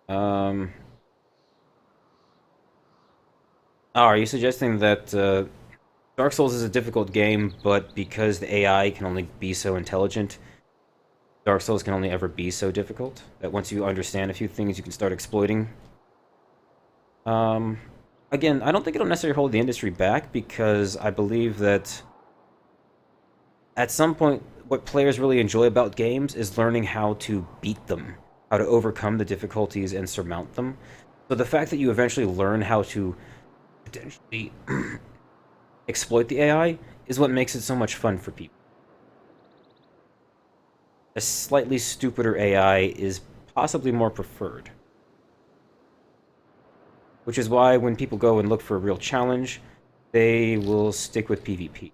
Um, are you suggesting that Dark Souls is a difficult game, but because the AI can only be so intelligent, Dark Souls can only ever be so difficult? That once you understand a few things, you can start exploiting? Um, Again, I don't think it'll necessarily hold the industry back because I believe that at some point, what players really enjoy about games is learning how to beat them, how to overcome the difficulties and surmount them. So the fact that you eventually learn how to potentially exploit the AI is what makes it so much fun for people. A slightly stupider AI is possibly more preferred. Which is why when people go and look for a real challenge, they will stick with PvP.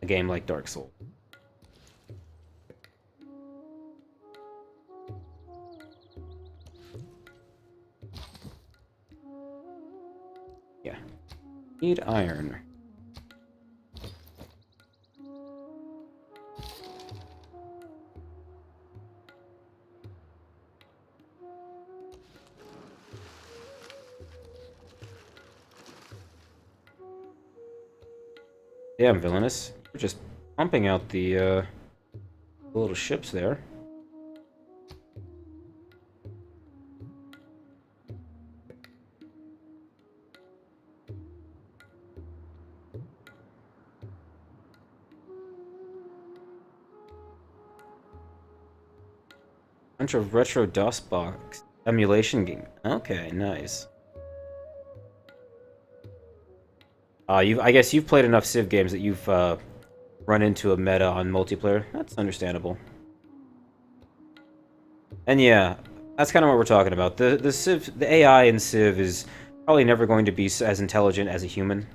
A game like Dark Souls. Yeah. Need iron. Damn, villainous. We're just pumping out the little ships there. Bunch of retro DOSBox emulation game. Okay, nice. I guess you've played enough Civ games that you've run into a meta on multiplayer. That's understandable. And yeah, that's kind of what we're talking about. The AI in Civ is probably never going to be as intelligent as a human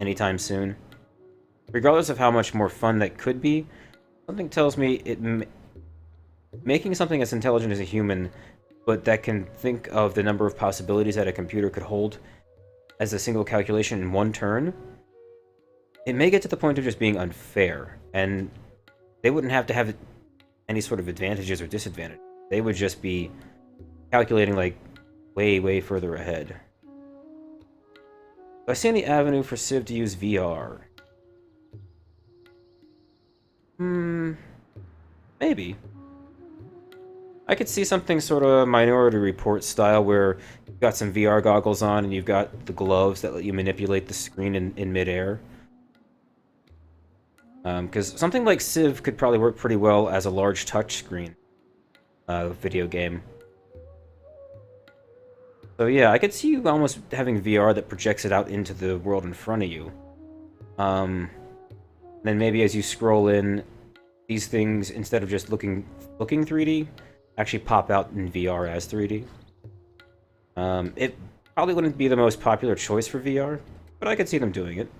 anytime soon. Regardless of how much more fun that could be, something tells me making something as intelligent as a human, but that can think of the number of possibilities that a computer could hold as a single calculation in one turn, it may get to the point of just being unfair, and they wouldn't have to have any sort of advantages or disadvantages. They would just be calculating, like, way, way further ahead. Do I see any avenue for Civ to use VR? Maybe. I could see something sort of Minority Report style where you've got some VR goggles on and you've got the gloves that let you manipulate the screen in midair. Because something like Civ could probably work pretty well as a large touchscreen video game. So yeah, I could see you almost having VR that projects it out into the world in front of you. Then maybe as you scroll in, these things, instead of just looking 3D, actually pop out in VR as 3D. It probably wouldn't be the most popular choice for VR, but I could see them doing it.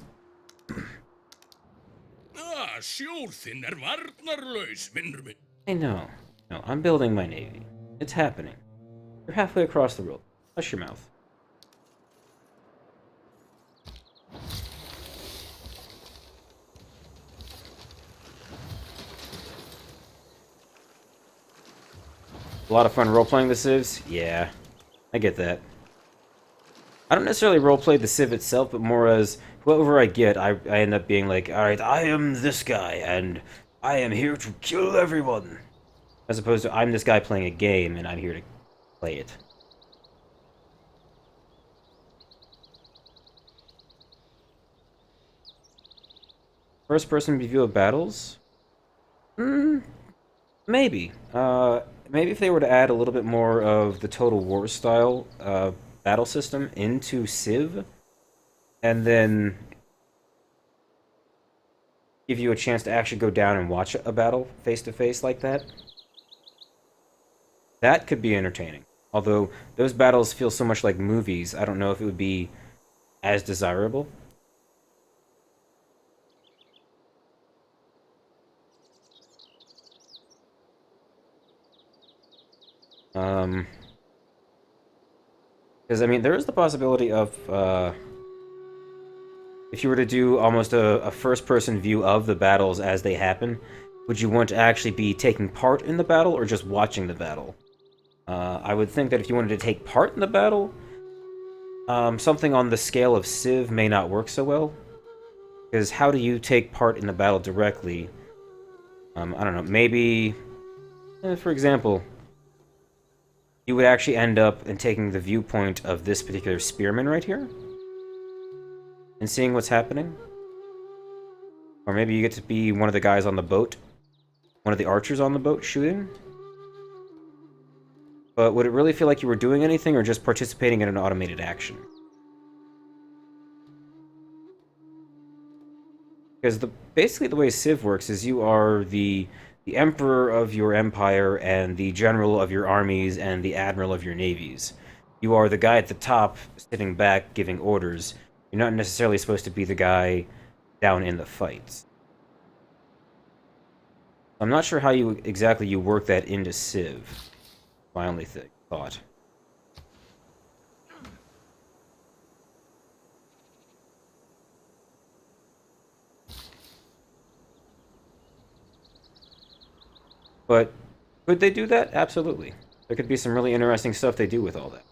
Sjór þinn varnarlaus, vinnur minn. Hey, no. No, I'm building my navy. It's happening. You're halfway across the world. Hush your mouth. A lot of fun role-playing the Civs? Yeah, I get that. I don't necessarily roleplay the Civ itself, but more as whoever I get, I end up being like, alright, I am this guy, and I am here to kill everyone. As opposed to, I'm this guy playing a game, and I'm here to play it. First-person view of battles? Maybe. Maybe if they were to add a little bit more of the Total War style battle system into Civ, and then give you a chance to actually go down and watch a battle face to face like that. That could be entertaining. Although those battles feel so much like movies, I don't know if it would be as desirable. Because I mean, there is the possibility of if you were to do almost a first-person view of the battles as they happen, would you want to actually be taking part in the battle or just watching the battle? I would think that if you wanted to take part in the battle, something on the scale of Civ may not work so well. Because how do you take part in the battle directly? I don't know, maybe, for example, you would actually end up in taking the viewpoint of this particular spearman right here, and seeing what's happening. Or maybe you get to be one of the guys on the boat, one of the archers on the boat shooting. But would it really feel like you were doing anything, or just participating in an automated action? Because basically the way Civ works is you are the emperor of your empire, and the general of your armies, and the admiral of your navies. You are the guy at the top, sitting back, giving orders. You're not necessarily supposed to be the guy down in the fights. I'm not sure how exactly you work that into Civ. My only thought. But could they do that? Absolutely. There could be some really interesting stuff they do with all that.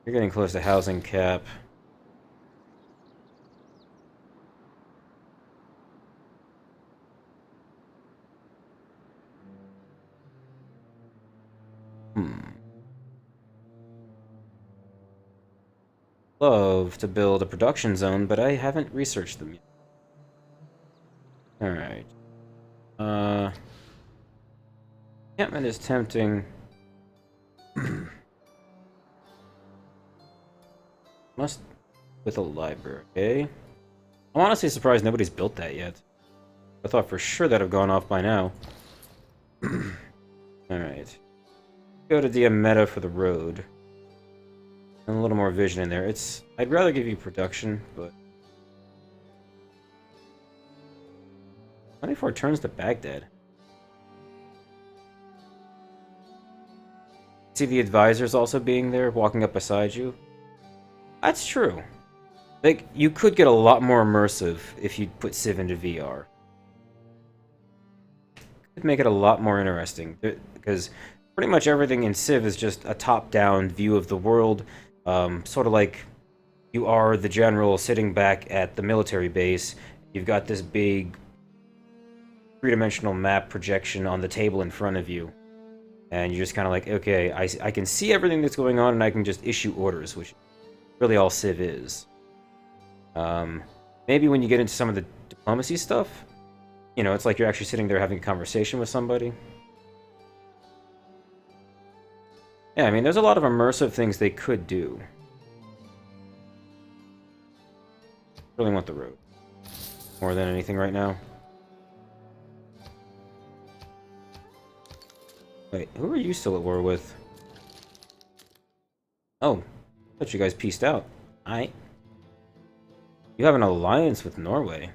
You're getting close to housing cap. Love to build a production zone, but I haven't researched them yet. Alright. Encampment is tempting. Must with a library, okay? I'm honestly surprised nobody's built that yet. I thought for sure that'd have gone off by now. Alright. Go to DM meta for the road. And a little more vision in there. I'd rather give you production, but 24 turns to Baghdad. See the advisors also being there, walking up beside you? That's true. Like, you could get a lot more immersive if you put Civ into VR. Could make it a lot more interesting, because pretty much everything in Civ is just a top-down view of the world, sort of like you are the general sitting back at the military base. You've got this big three-dimensional map projection on the table in front of you, and you're just kind of like, okay, I can see everything that's going on, and I can just issue orders, which really all Civ is. Maybe when you get into some of the diplomacy stuff, you know, it's like you're actually sitting there having a conversation with somebody. Yeah, I mean, there's a lot of immersive things they could do. Really want the road more than anything right now. Wait, who are you still at war with? Oh, I thought you guys peaced out. You have an alliance with Norway.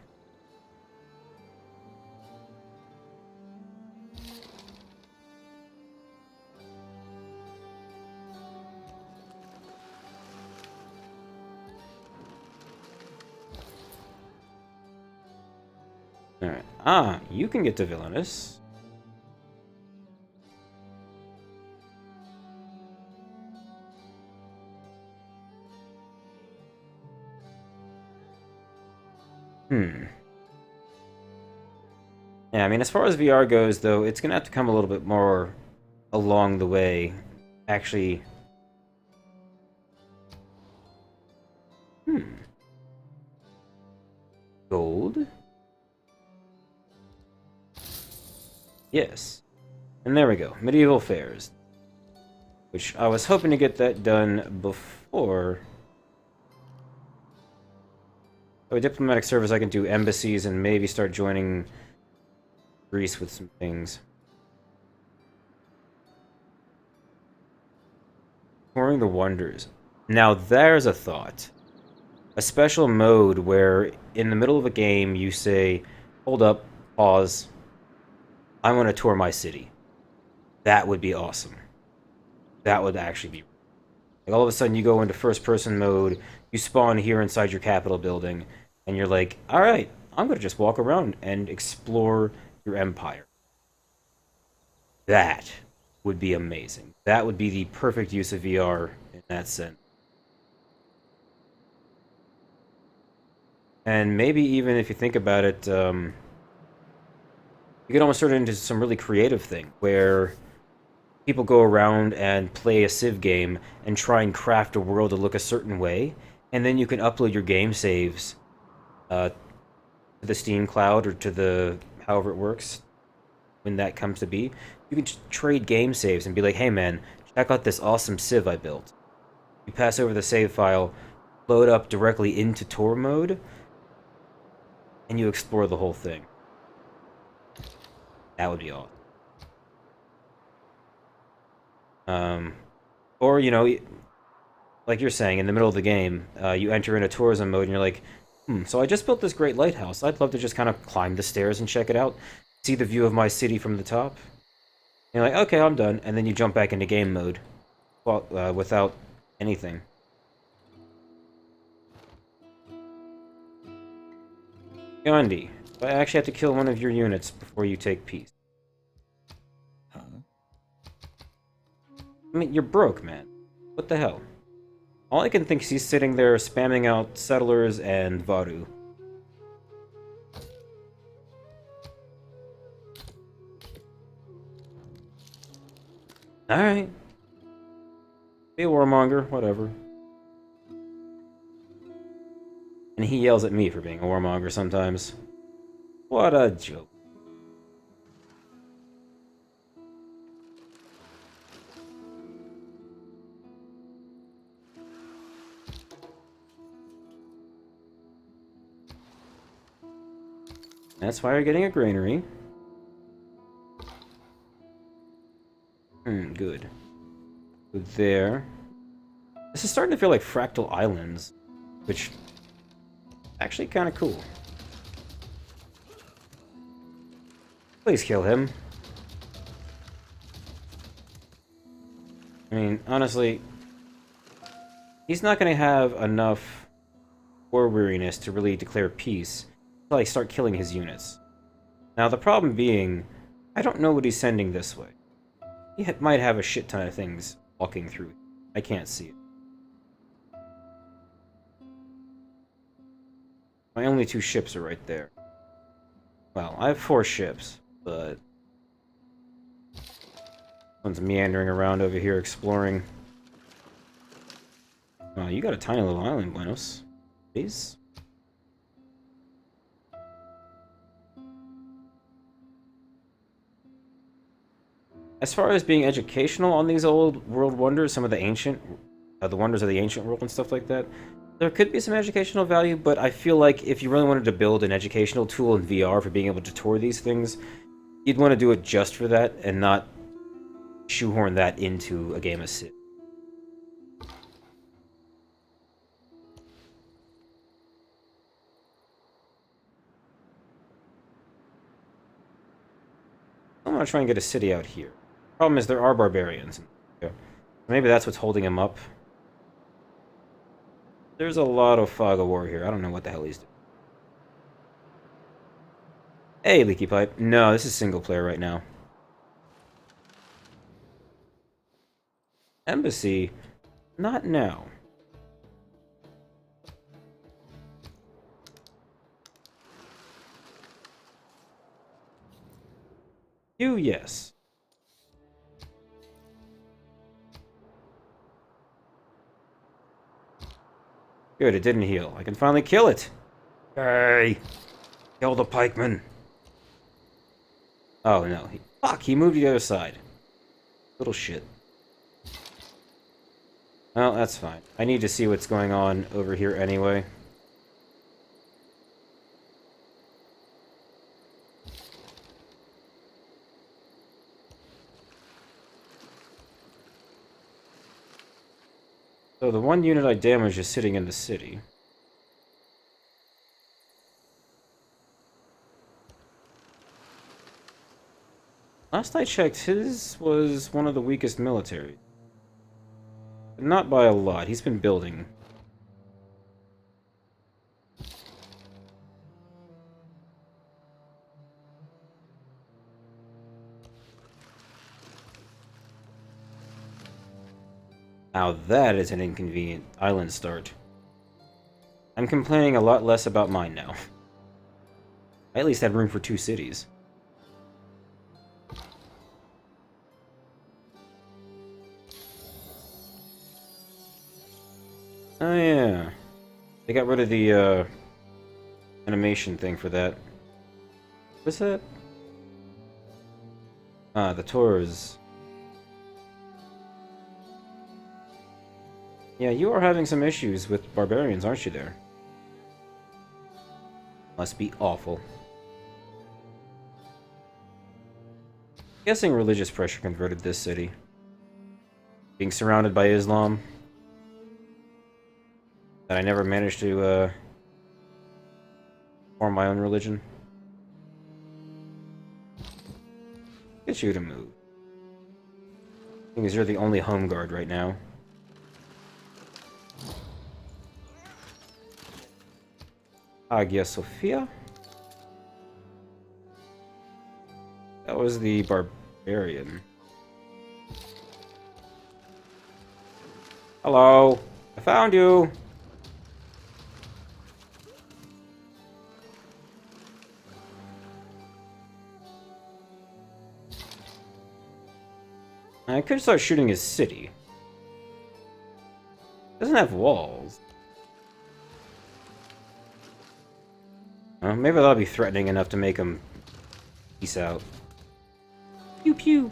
Alright. Ah, you can get to Villainous. Yeah, I mean, as far as VR goes, though, it's gonna have to come a little bit more along the way. Actually... Gold? Yes. And there we go. Medieval fairs. Which I was hoping to get that done before... Oh, diplomatic service, I can do embassies and maybe start joining Greece with some things. Touring the Wonders. Now there's a thought. A special mode where in the middle of a game you say, hold up, pause, I want to tour my city. That would be awesome. That would actually be... Like, all of a sudden you go into first-person mode, you spawn here inside your Capitol building, and you're like, alright, I'm going to just walk around and explore your empire. That would be amazing. That would be the perfect use of VR in that sense. And maybe even if you think about it, you could almost turn it into some really creative thing where people go around and play a Civ game and try and craft a world to look a certain way, and then you can upload your game saves to the Steam cloud or to the however it works when that comes to be. You can just trade game saves and be like, hey man, check out this awesome Civ I built. You pass over the save file, load up directly into tour mode, and you explore the whole thing. That would be awesome. Or, you know, like you're saying, in the middle of the game, you enter into tourism mode and you're like, so I just built this great lighthouse. I'd love to just kind of climb the stairs and check it out. See the view of my city from the top. And you're like, okay, I'm done. And then you jump back into game mode without anything. Gandhi, I actually have to kill one of your units before you take peace. Huh? I mean, you're broke, man. What the hell? All I can think is he's sitting there spamming out settlers and Varu. Alright. Be a warmonger, whatever. And he yells at me for being a warmonger sometimes. What a joke. That's why you're getting a granary. Good. Good there. This is starting to feel like Fractal Islands, which actually kind of cool. Please kill him. I mean, honestly, he's not going to have enough war weariness to really declare peace until I start killing his units. Now, the problem being, I don't know what he's sending this way. He might have a shit ton of things walking through. I can't see it. My only 2 ships are right there. Well, I have 4 ships, but one's meandering around over here exploring. Wow, you got a tiny little island, Buenos. Please? As far as being educational on these old world wonders, some of the ancient, the wonders of the ancient world and stuff like that, there could be some educational value, but I feel like if you really wanted to build an educational tool in VR for being able to tour these things, you'd want to do it just for that and not shoehorn that into a game of Civ. I'm gonna try and get a city out here. Problem is there are barbarians. Maybe that's what's holding him up. There's a lot of fog of war here. I don't know what the hell he's doing. Hey, Leaky Pipe. No, this is single player right now. Embassy? Not now. You, yes. Good, it didn't heal. I can finally kill it. Hey! Kill the pikeman. Oh, no. Fuck, he moved to the other side. Little shit. Well, that's fine. I need to see what's going on over here anyway. So the one unit I damaged is sitting in the city. Last I checked, his was one of the weakest military. But not by a lot. He's been building. Now that is an inconvenient island start. I'm complaining a lot less about mine now. I at least had room for 2 cities. Oh yeah. They got rid of the animation thing for that. What's that? Ah, the tours. Yeah, you are having some issues with barbarians, aren't you there? Must be awful. Guessing religious pressure converted this city. Being surrounded by Islam. That I never managed to, form my own religion. Get you to move. Thing is, you're the only home guard right now. Hagia Sophia? That was the barbarian. Hello! I found you! I could start shooting his city. Doesn't have walls. Maybe that'll be threatening enough to make him peace out. Pew pew.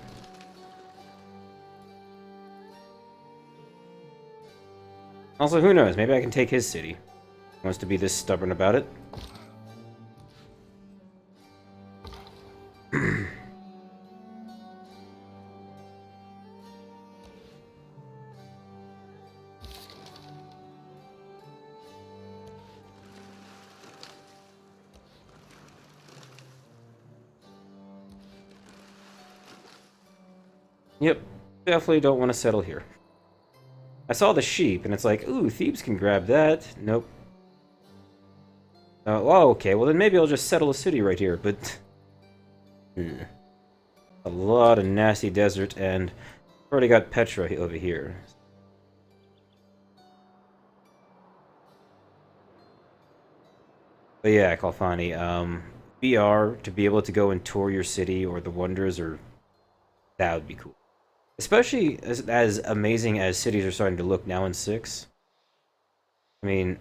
Also, who knows? Maybe I can take his city. He wants to be this stubborn about it. Yep, definitely don't want to settle here. I saw the sheep, and it's like, ooh, Thebes can grab that. Nope. Oh, okay, well then maybe I'll just settle a city right here, but... A lot of nasty desert, and I've already got Petra over here. But yeah, Kalfani, VR, to be able to go and tour your city or the wonders, or that would be cool. Especially as amazing as cities are starting to look now in 6. I mean,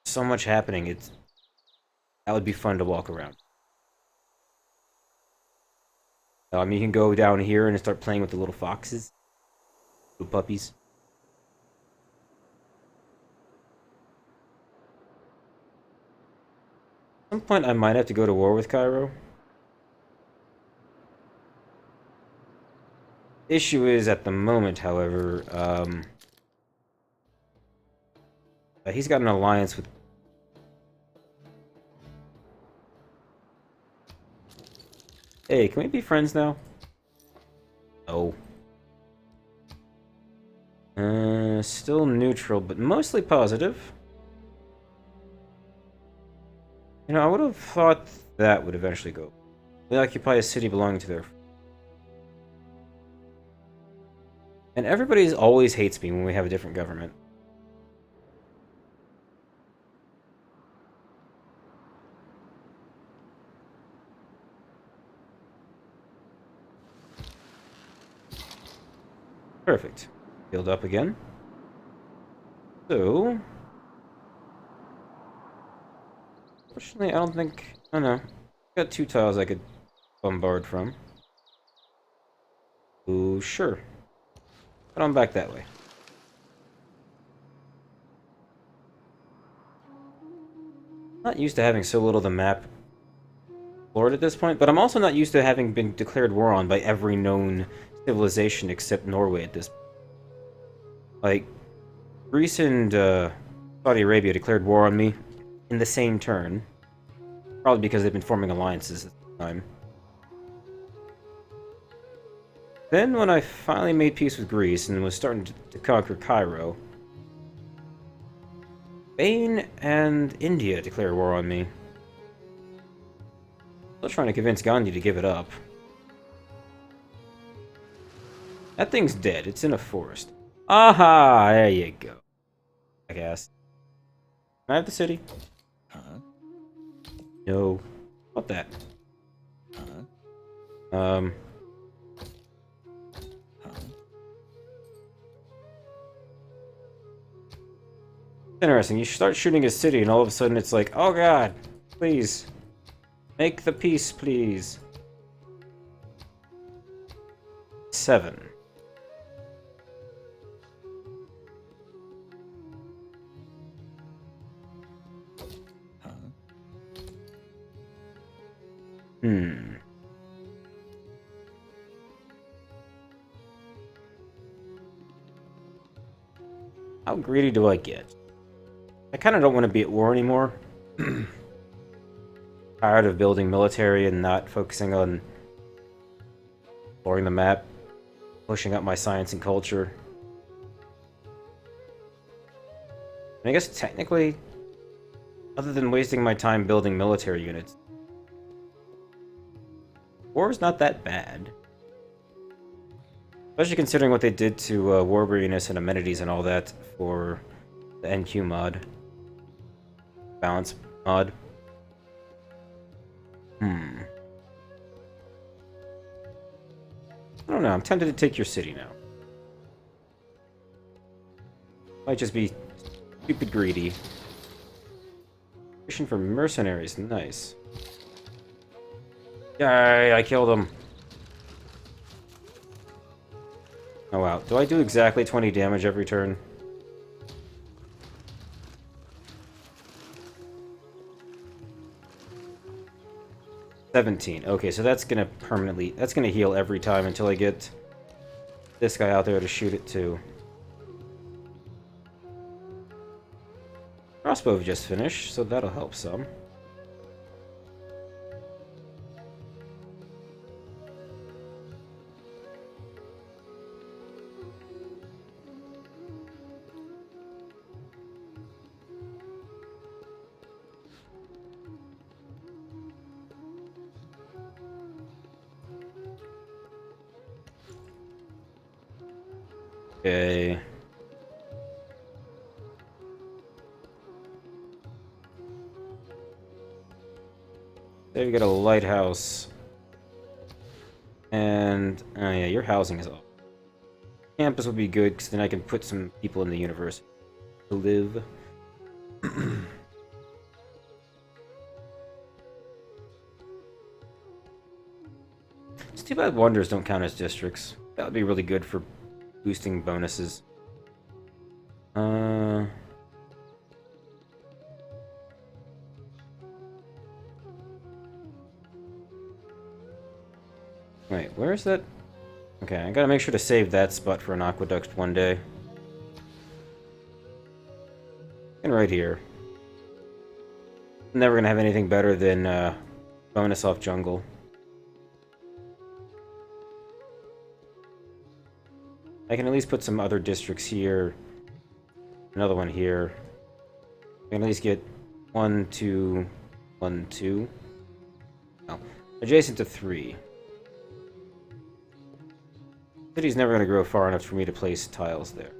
so much happening. That would be fun to walk around. You can go down here and start playing with the little foxes, little puppies. At some point, I might have to go to war with Cairo. Issue is, at the moment, however, he's got an alliance with... Hey, can we be friends now? No. Still neutral, but mostly positive. You know, I would have thought that would eventually go. We occupy a city belonging to their... And everybody always hates me when we have a different government. Perfect. Build up again. So... Fortunately, I don't think... Oh no. Got 2 tiles I could bombard from. Ooh, sure. But I'm back that way. Not used to having so little of the map explored at this point, but I'm also not used to having been declared war on by every known civilization except Norway at this point. Like, Greece and Saudi Arabia declared war on me in the same turn. Probably because they've been forming alliances at the time. Then, when I finally made peace with Greece and was starting to conquer Cairo, Spain and India declared war on me. Still trying to convince Gandhi to give it up. That thing's dead. It's in a forest. Aha! There you go. I guess. Can I have the city? Huh? No. What that? Huh? Um. Huh? Interesting. You start shooting a city, and all of a sudden it's like, oh god, please. Make the peace, please. 7. Huh? Hmm. How greedy do I get? I kind of don't want to be at war anymore. Tired of building military and not focusing on exploring the map, pushing up my science and culture. And I guess technically, other than wasting my time building military units, war is not that bad. Especially considering what they did to war weariness and amenities and all that for the NQ mod. Balance mod. I don't know, I'm tempted to take your city now. Might just be stupid greedy. Mission for mercenaries, nice. Yay, I killed him. Oh wow, do I do exactly 20 damage every turn? $17. Okay, so that's gonna heal every time until I get this guy out there to shoot it too. Crossbow just finished, so that'll help some. Okay. There you get a lighthouse. And, oh yeah, your housing is up. Campus would be good, because then I can put some people in the university to live. It's too bad wonders don't count as districts. That would be really good for boosting bonuses. Wait, where is that? Okay, I gotta make sure to save that spot for an aqueduct one day. And right here. Never gonna have anything better than bonus off jungle. I can at least put some other districts here. Another one here. I can at least get 1, 2, 1, 2. No. Adjacent to 3. City's never gonna grow far enough for me to place tiles there.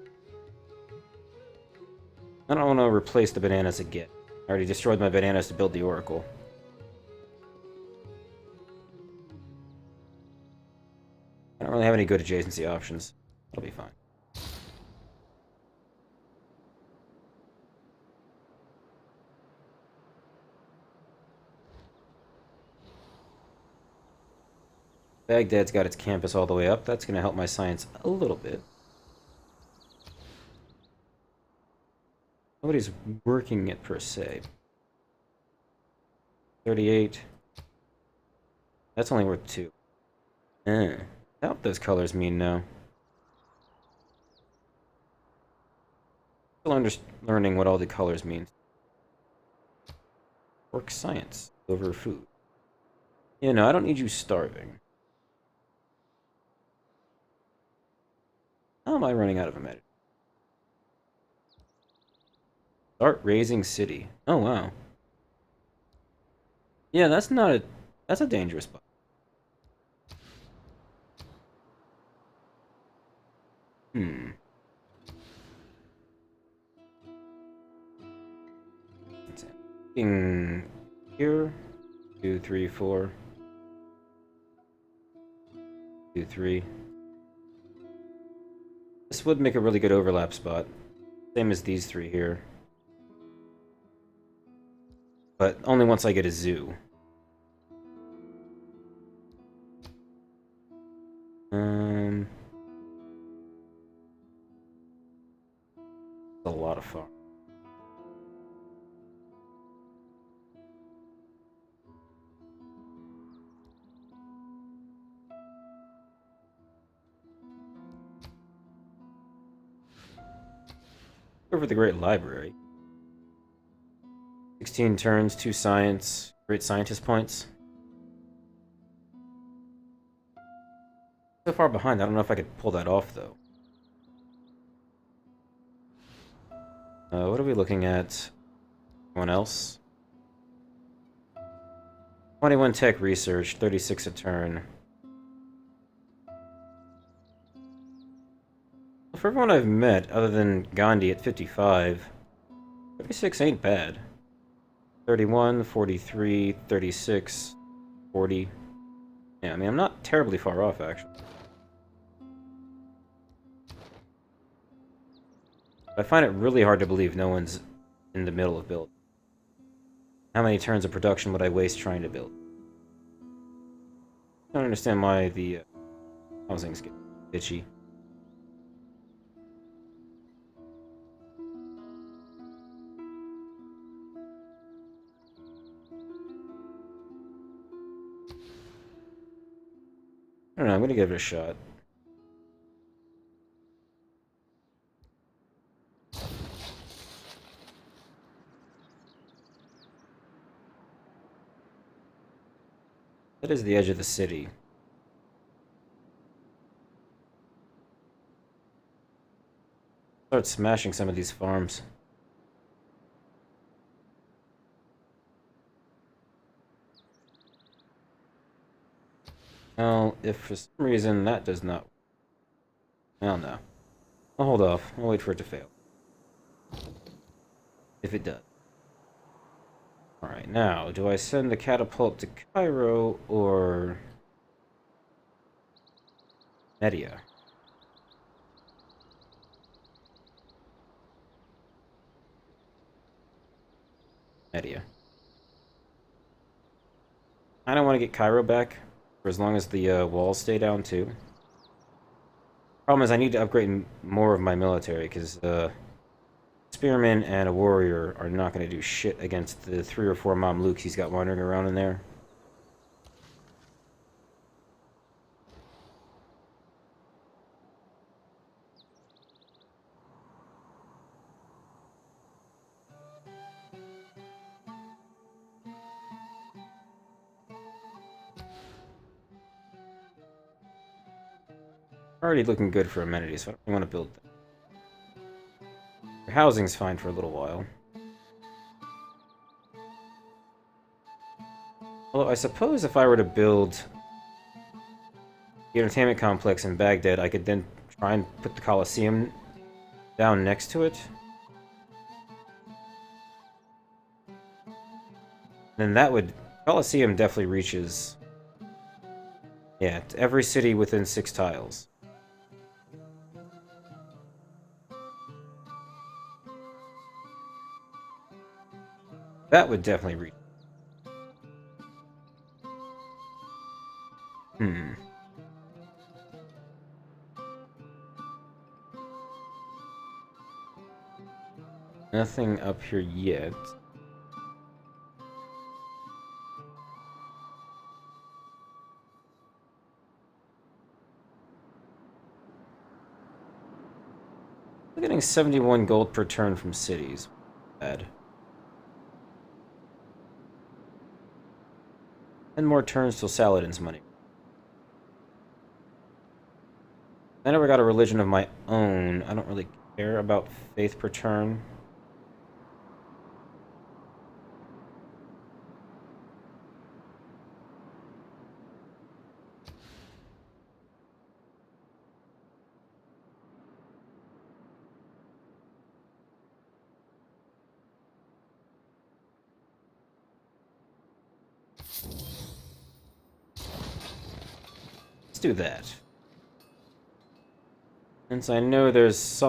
I don't want to replace the bananas again. I already destroyed my bananas to build the oracle. I don't really have any good adjacency options. That'll be fine. Baghdad's got its campus all the way up. That's going to help my science a little bit. Nobody's working it per se. 38. That's only worth 2. I what those colors mean now. Still learning what all the colors mean. Work science over food. Yeah, no, I don't need you starving. How am I running out of amenity? Start raising city. Oh, wow. Yeah, that's not a... That's a dangerous spot. In here, 2, 3, 4, 2, 3. This would make a really good overlap spot. Same as these three here. But only once I get a zoo. A lot of fun. Over the Great Library. 16 turns, 2 science, great scientist points. So far behind, I don't know if I could pull that off, though. What are we looking at? Anyone else? 21 tech research, 36 a turn. For everyone I've met, other than Gandhi at 55, 36 ain't bad. 31, 43, 36, 40. Yeah, I mean, I'm not terribly far off, actually. I find it really hard to believe no one's in the middle of build. How many turns of production would I waste trying to build? I don't understand why the housing's getting itchy. I don't know, I'm gonna give it a shot. That is the edge of the city. Start smashing some of these farms. Well, if for some reason that does not... Well, no. I'll hold off. I'll wait for it to fail. If it does. Alright, now, do I send the catapult to Cairo or... Media? Media. I don't want to get Cairo back, for as long as the walls stay down, too. Problem is, I need to upgrade more of my military, because Spearman and a warrior are not going to do shit against the 3 or 4 Mamluks he's got wandering around in there. Already looking good for amenities, so I don't want to build them. Your housing's fine for a little while. Although I suppose if I were to build the entertainment complex in Baghdad, I could then try and put the Colosseum down next to it. Then that would... Colosseum definitely reaches... Yeah, to every city within 6 tiles. That would definitely reach. Nothing up here yet. We're getting 71 gold per turn from cities. Bad. 10 more turns till Saladin's money. I never got a religion of my own. I don't really care about faith per turn. do that. Since I know there's some